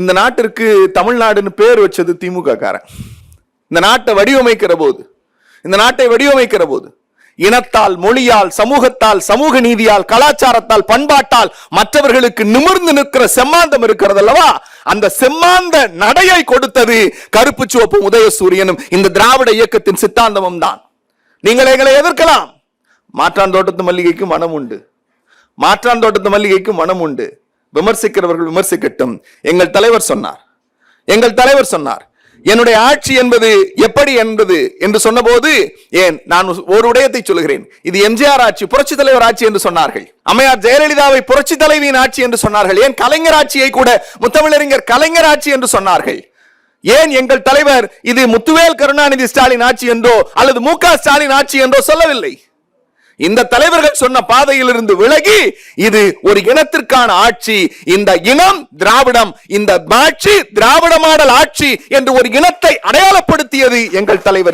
இந்த நாட்டிற்கு தமிழ்நாடுன்னு பேர் வச்சது திமுக காரன். இந்த நாட்டை வடிவமைக்கிற போது இனத்தால், மொழியால், சமூகத்தால், சமூக நீதியால், கலாச்சாரத்தால், பண்பாட்டால் மற்றவர்களுக்கு நிமிர்ந்து நிற்கிற செம்மாந்தம் இருக்கிறது அல்லவா, அந்த செம்மாந்த நடையை கொடுத்தது கருப்பு சிவப்பு உதயசூரியனும் இந்த திராவிட இயக்கத்தின் சித்தாந்தமும் தான். நீங்கள் எங்களை எதிர்க்கலாம், மாற்றாந்தோட்டத்து மல்லிகைக்கு மனம் உண்டு. விமர்சிக்கிறவர்கள் விமர்சிக்கட்டும். எங்கள் தலைவர் சொன்னார் என்னுடைய ஆட்சி என்பது எப்படி என்று சொன்னபோது, ஏன் நான் ஒரு விடயத்தை சொல்கிறேன், இது எம்ஜிஆர் ஆட்சி, புரட்சி தலைவர் ஆட்சி என்று சொன்னார்கள். அம்மையார் ஜெயலலிதாவை புரட்சி தலைவியின் ஆட்சி என்று சொன்னார்கள். ஏன் கலைஞர் ஆட்சியை கூட முத்தமிழறிஞர் கலைஞர் ஆட்சி என்று சொன்னார்கள். ஏன் எங்கள் தலைவர் இது முத்துவேல் கருணாநிதி ஸ்டாலின் ஆட்சி என்றோ அல்லது மு.க. ஸ்டாலின் ஆட்சி என்றோ சொல்லவில்லை. இந்த தலைவர்கள் சொன்ன பாதையில் இருந்து விலகி இது ஒரு இனத்திற்கான ஆட்சி, இந்த இனம் திராவிடம், இந்த ஆட்சி திராவிட மாடல் ஆட்சி என்று ஒரு இனத்தை அடையாளப்படுத்தியது எங்கள் தலைவர்.